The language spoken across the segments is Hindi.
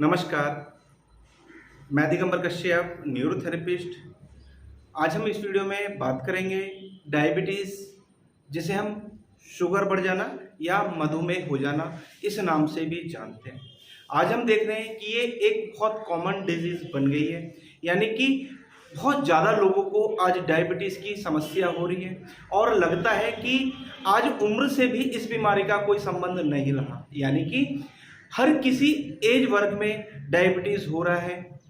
नमस्कार, मैं दिगंबर कश्यप, न्यूरोथेरेपिस्ट। आज हम इस वीडियो में बात करेंगे डायबिटीज़, जिसे हम शुगर बढ़ जाना या मधुमेह हो जाना इस नाम से भी जानते हैं। आज हम देख रहे हैं कि ये एक बहुत कॉमन डिजीज़ बन गई है, यानी कि बहुत ज़्यादा लोगों को आज डायबिटीज़ की समस्या हो रही है और लगता है कि आज उम्र से भी इस बीमारी का कोई संबंध नहीं रहा, यानी कि हर किसी एज वर्ग में डायबिटीज़ हो रहा है।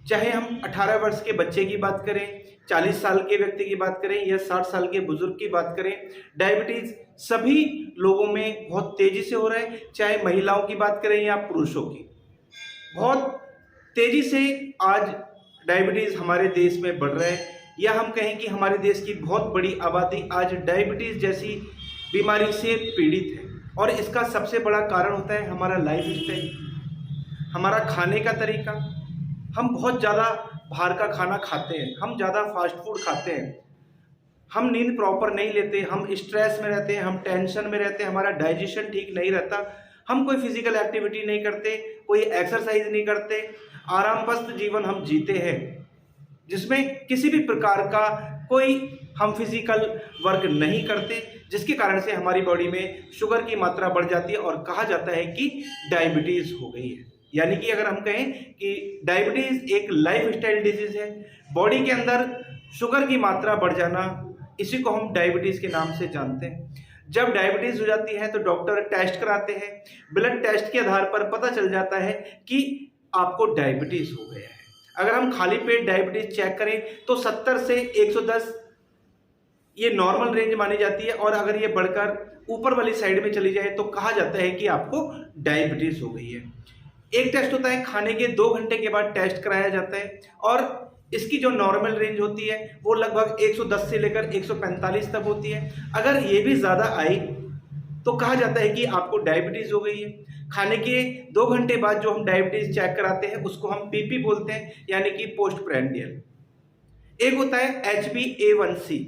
चाहे हम 18 वर्ष के बच्चे की बात करें, 40 साल के व्यक्ति की बात करें या 60 साल के बुजुर्ग की बात करें, डायबिटीज़ सभी लोगों में बहुत तेज़ी से हो रहा है। चाहे महिलाओं की बात करें या पुरुषों की, बहुत तेज़ी से आज डायबिटीज़ हमारे देश में बढ़ रहा है, या हम कहें कि हमारे देश की बहुत बड़ी आबादी आज डायबिटीज़ जैसी बीमारी से पीड़ित है। और इसका सबसे बड़ा कारण होता है हमारा लाइफ स्टाइल, हमारा खाने का तरीका। हम बहुत ज़्यादा बाहर का खाना खाते हैं, हम ज़्यादा फास्ट फूड खाते हैं, हम नींद प्रॉपर नहीं लेते, हम स्ट्रेस में रहते हैं, हम टेंशन में रहते हैं, हमारा डाइजेशन ठीक नहीं रहता, हम कोई फिजिकल एक्टिविटी नहीं करते, कोई एक्सरसाइज नहीं करते, आरामपस्त जीवन हम जीते हैं, जिसमें किसी भी प्रकार का कोई हम फिजिकल वर्क नहीं करते, जिसके कारण से हमारी बॉडी में शुगर की मात्रा बढ़ जाती है और कहा जाता है कि डायबिटीज़ हो गई है। यानी कि अगर हम कहें कि डायबिटीज़ एक लाइफ स्टाइल डिजीज़ है, बॉडी के अंदर शुगर की मात्रा बढ़ जाना, इसी को हम डायबिटीज़ के नाम से जानते हैं। जब डायबिटीज़ हो जाती है तो डॉक्टर टेस्ट कराते हैं, ब्लड टेस्ट के आधार पर पता चल जाता है कि आपको डायबिटीज़ हो गया है। अगर हम खाली पेट डायबिटीज़ चेक करें तो 70 से 110 ये नॉर्मल रेंज मानी जाती है, और अगर ये बढ़कर ऊपर वाली साइड में चली जाए तो कहा जाता है कि आपको डायबिटीज़ हो गई है। एक टेस्ट होता है, खाने के 2 घंटे के बाद टेस्ट कराया जाता है, और इसकी जो नॉर्मल रेंज होती है वो लगभग 110 से लेकर 145 तक होती है। अगर ये भी ज़्यादा आई तो कहा जाता है कि आपको डायबिटीज़ हो गई है। खाने के 2 घंटे बाद जो हम डायबिटीज़ चेक कराते हैं उसको हम पीपी बोलते हैं, यानी कि पोस्ट प्रेंडियल। एक होता है HbA1c,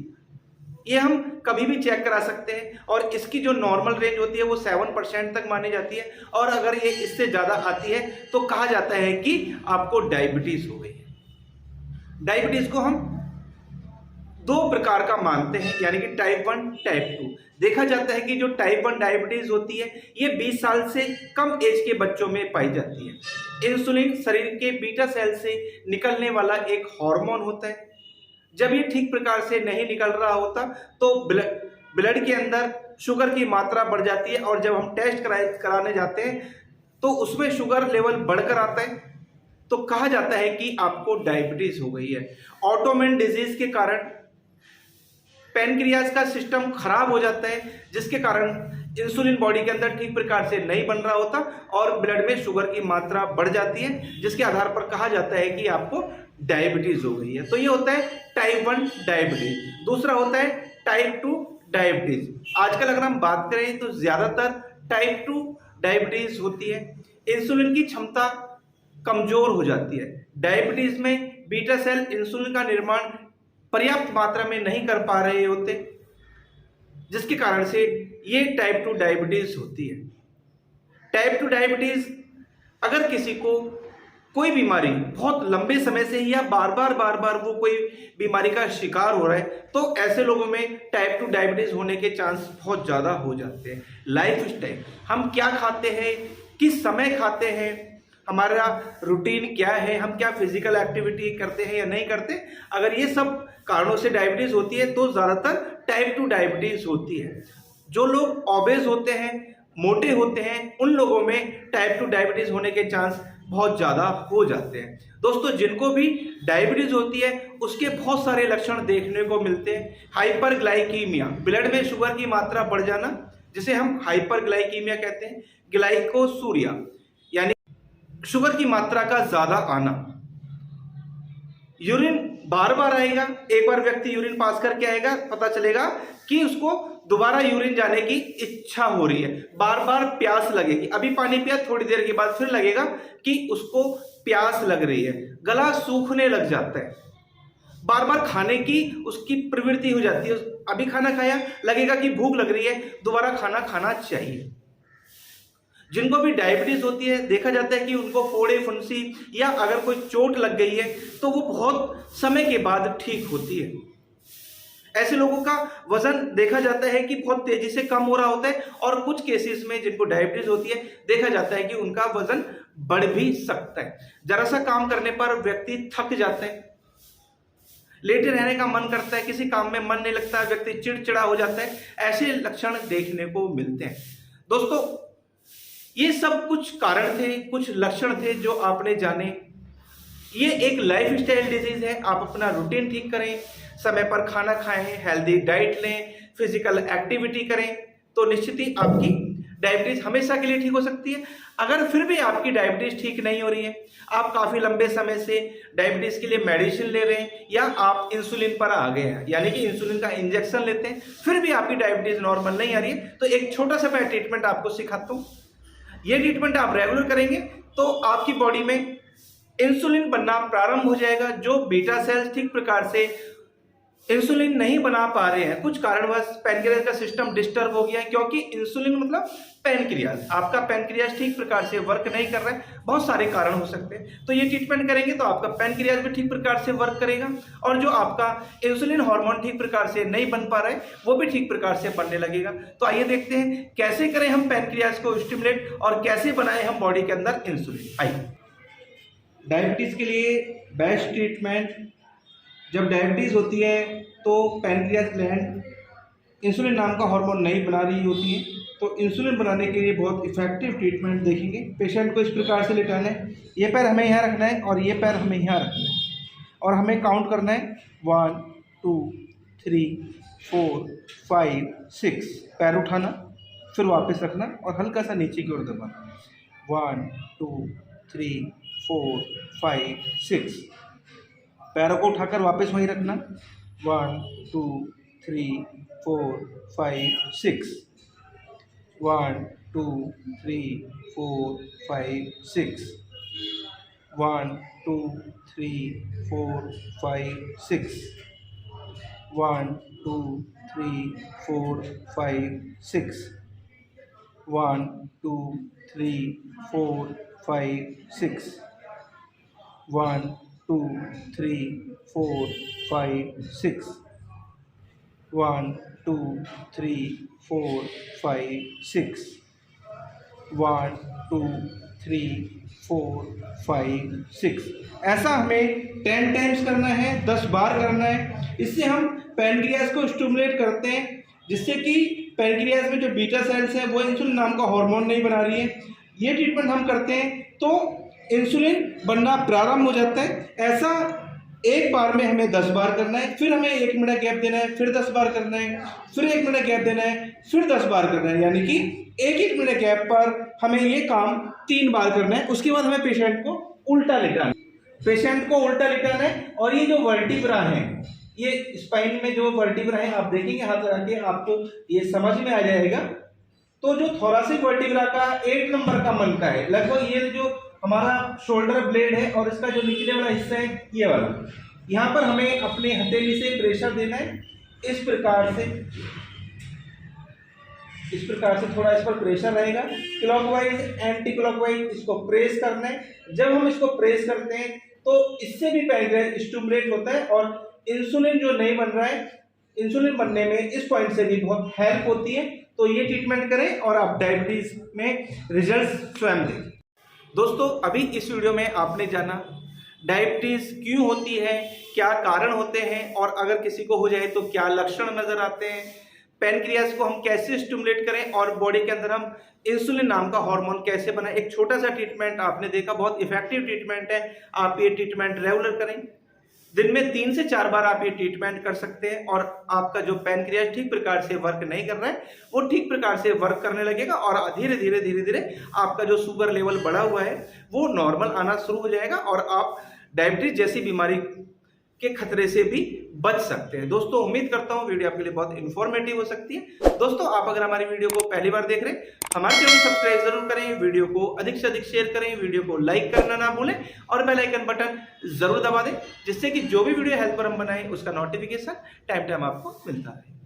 ये हम कभी भी चेक करा सकते हैं, और इसकी जो नॉर्मल रेंज होती है वो 7% तक मानी जाती है, और अगर ये इससे ज़्यादा आती है तो कहा जाता है कि आपको डायबिटीज़ हो गई है। डायबिटीज़ को हम 2 प्रकार का मानते हैं, यानी कि टाइप 1, टाइप 2। देखा जाता है कि जो टाइप 1 डायबिटीज़ होती है ये 20 साल से कम एज के बच्चों में पाई जाती है। इंसुलिन शरीर के बीटा सेल से निकलने वाला एक हार्मोन होता है। जब ये ठीक प्रकार से नहीं निकल रहा होता तो ब्लड के अंदर शुगर की मात्रा बढ़ जाती है, और जब हम टेस्ट कराने जाते हैं तो उसमें शुगर लेवल बढ़कर आता है, तो कहा जाता है कि आपको डायबिटीज़ हो गई है। ऑटोइम्यून डिजीज के कारण पैनक्रियाज का सिस्टम खराब हो जाता है, जिसके कारण इंसुलिन बॉडी के अंदर ठीक प्रकार से नहीं बन रहा होता और ब्लड में शुगर की मात्रा बढ़ जाती है, जिसके आधार पर कहा जाता है कि आपको डायबिटीज़ हो गई है। तो ये होता है टाइप 1 डायबिटीज़। दूसरा होता है टाइप 2 डायबिटीज़। आजकल अगर हम बात करें तो ज़्यादातर टाइप 2 डायबिटीज़ होती है। इंसुलिन की क्षमता कमज़ोर हो जाती है। डायबिटीज़ में बीटा सेल इंसुलिन का निर्माण पर्याप्त मात्रा में नहीं कर पा रहे होते, जिसके कारण से ये टाइप 2 डायबिटीज़ होती है। टाइप 2 डायबिटीज़, अगर किसी को कोई बीमारी बहुत लंबे समय से या बार बार वो कोई बीमारी का शिकार हो रहा है, तो ऐसे लोगों में टाइप 2 डायबिटीज़ होने के चांस बहुत ज़्यादा हो जाते हैं। लाइफ स्टाइल, हम क्या खाते हैं, किस समय खाते हैं, हमारा रूटीन क्या है, हम क्या फिजिकल एक्टिविटी करते हैं या नहीं करते, अगर ये सब कारणों से डायबिटीज़ होती है तो ज़्यादातर टाइप 2 डायबिटीज़ होती है। जो लोग ओबेस होते हैं, मोटे होते हैं, उन लोगों में टाइप 2 डायबिटीज़ होने के चांस बहुत ज़्यादा हो जाते हैं। दोस्तों, जिनको भी डायबिटीज़ होती है उसके बहुत सारे लक्षण देखने को मिलते हैं। हाइपरग्लाइकीमिया, ब्लड में शुगर की मात्रा बढ़ जाना, जिसे हम हाइपरग्लाइकीमिया कहते हैं। ग्लाइकोसूरिया, यानी शुगर की मात्रा का ज़्यादा आना। यूरिन बार बार आएगा, एक बार व्यक्ति यूरिन पास करके आएगा, पता चलेगा कि उसको दोबारा यूरिन जाने की इच्छा हो रही है, बार बार प्यास लगेगी, अभी पानी पिया, थोड़ी देर के बाद फिर लगेगा कि उसको प्यास लग रही है, गला सूखने लग जाता है, बार बार खाने की उसकी प्रवृत्ति हो जाती है, अभी खाना खाया, लगेगा कि भूख लग रही है, दोबारा खाना खाना चाहिए। जिनको भी डायबिटीज होती है देखा जाता है कि उनको फोड़े फुंसी या अगर कोई चोट लग गई है तो वो बहुत समय के बाद ठीक होती है। ऐसे लोगों का वजन देखा जाता है कि बहुत तेजी से कम हो रहा होता है और कुछ केसेस में जिनको डायबिटीज होती है देखा जाता है कि उनका वजन बढ़ भी सकता है। जरा सा काम करने पर व्यक्ति थक जाता है, लेटे रहने का मन करता है, किसी काम में मन नहीं लगता, व्यक्ति चिड़चिड़ा हो जाता है। ऐसे लक्षण देखने को मिलते हैं। दोस्तों, ये सब कुछ कारण थे, कुछ लक्षण थे जो आपने जाने। ये एक लाइफ स्टाइल डिजीज है। आप अपना रूटीन ठीक करें, समय पर खाना खाएं, हेल्दी डाइट लें, फिजिकल एक्टिविटी करें तो निश्चित ही आपकी डायबिटीज हमेशा के लिए ठीक हो सकती है। अगर फिर भी आपकी डायबिटीज ठीक नहीं हो रही है, आप काफी लंबे समय से डायबिटीज के लिए मेडिसिन ले रहे हैं या आप इंसुलिन पर आ गए हैं, यानी कि इंसुलिन का इंजेक्शन लेते हैं, फिर भी आपकी डायबिटीज नॉर्मल नहीं आ रही है, तो एक छोटा सा मैं ट्रीटमेंट आपको सिखाता हूँ। ये ट्रीटमेंट आप रेगुलर करेंगे तो आपकी बॉडी में इंसुलिन बनना प्रारंभ हो जाएगा। जो बीटा सेल्स ठीक प्रकार से इंसुलिन नहीं बना पा रहे हैं, कुछ कारणवश पैनक्रियाज का सिस्टम डिस्टर्ब हो गया है, क्योंकि इंसुलिन मतलब पैनक्रियाज, आपका पैनक्रियाज ठीक प्रकार से वर्क नहीं कर रहा है। बहुत सारे कारण हो सकते हैं। तो ये ट्रीटमेंट करेंगे तो आपका पैनक्रियाज भी ठीक प्रकार से वर्क करेगा और जो आपका इंसुलिन हार्मोन ठीक प्रकार से नहीं बन पा रहा है वो भी ठीक प्रकार से बनने लगेगा। तो आइए देखते हैं कैसे करें हम पैनक्रियाज को स्टिमुलेट और कैसे बनाएं हम बॉडी के अंदर इंसुलिन। आइए, डायबिटीज के लिए बेस्ट ट्रीटमेंट, जब डायबिटीज होती है तो पैनक्रियाज ग्लैंड इंसुलिन नाम का हार्मोन नहीं बना रही होती है, तो इंसुलिन बनाने के लिए बहुत इफेक्टिव ट्रीटमेंट देखेंगे। पेशेंट को इस प्रकार से लेटाना है, ये पैर हमें यहाँ रखना है और ये पैर हमें यहाँ रखना है और हमें काउंट करना है 1 2 3 4 5 6। पैर उठाना, फिर वापस रखना और हल्का सा नीचे की ओर दबाना। 1 2 3 4 5 6। पैरों को उठाकर वापस वहीं रखना। 1 2 3 4 5 6। 1 2 3 4 5 6। 1 2 3 4 5 6। 1 2 3 4 5 6। 1 2 3 4 5 6। 1 2 3 4 5 6। 1 2 3 4 5 6। 1 2 3 4 5 6। ऐसा हमें 10 टाइम्स करना है, 10 बार करना है। इससे हम पैनक्रियाज को स्टिमुलेट करते हैं, जिससे कि पैनक्रियाज में जो बीटा सेल्स है वो इंसुलिन नाम का हार्मोन नहीं बना रही है। ये ट्रीटमेंट हम करते हैं तो इंसुलिन बनना प्रारंभ हो जाता है। ऐसा एक बार में हमें 10 बार करना है, फिर हमें 1 मिनट गैप देना है, फिर 10 बार करना है, फिर 1 मिनट गैप देना है, फिर 10 बार करना है, यानी कि 1 मिनट गैप पर हमें ये काम 3 बार करना है। उसके बाद हमें पेशेंट को उल्टा लिटाना है, पेशेंट को उल्टा लिटाना है। और ये जो वर्टिब्रा है, ये स्पाइन में जो वर्टिब्रा है, आप देखेंगे हाथ लगा के आपको ये समझ में आ जाएगा। तो जो थोरैसिक वर्टिब्रा का 8 नंबर का मनका है, लगभग ये जो हमारा शोल्डर ब्लेड है और इसका जो निचले वाला हिस्सा है ये वाला, यहाँ पर हमें अपने हथेली से प्रेशर देना है। इस प्रकार से थोड़ा इस पर प्रेशर रहेगा, क्लॉकवाइज एंटी क्लॉकवाइज इसको प्रेस करना है। जब हम इसको प्रेस करते हैं तो इससे भी पैनक्रियाज स्टिमुलेट होता है और इंसुलिन जो नहीं बन रहा है, इंसुलिन बनने में इस पॉइंट से भी बहुत हेल्प होती है। तो ये ट्रीटमेंट करें और आप डायबिटीज में रिजल्ट स्वयं देखें। दोस्तों, अभी इस वीडियो में आपने जाना डायबिटीज क्यों होती है, क्या कारण होते हैं और अगर किसी को हो जाए तो क्या लक्षण नजर आते हैं, पैनक्रियाज को हम कैसे स्टिमुलेट करें और बॉडी के अंदर हम इंसुलिन नाम का हार्मोन कैसे बनाएं। एक छोटा सा ट्रीटमेंट आपने देखा, बहुत इफेक्टिव ट्रीटमेंट है। आप ये ट्रीटमेंट रेगुलर करें, दिन में 3 से 4 बार आप ये ट्रीटमेंट कर सकते हैं और आपका जो पैनक्रियाज ठीक प्रकार से वर्क नहीं कर रहा है वो ठीक प्रकार से वर्क करने लगेगा और धीरे धीरे आपका जो शुगर लेवल बढ़ा हुआ है वो नॉर्मल आना शुरू हो जाएगा और आप डायबिटीज जैसी बीमारी के खतरे से भी बच सकते हैं। दोस्तों, उम्मीद करता हूं वीडियो आपके लिए बहुत इन्फॉर्मेटिव हो सकती है। दोस्तों, आप अगर हमारी वीडियो को पहली बार देख रहे हैं, हमारे चैनल को सब्सक्राइब जरूर करें, वीडियो को अधिक से अधिक शेयर करें, वीडियो को लाइक करना ना भूलें और बेल आइकन बटन जरूर दबा दें, जिससे कि जो भी वीडियो हेल्प पर हम बनाएं उसका नोटिफिकेशन टाइम आपको मिलता है।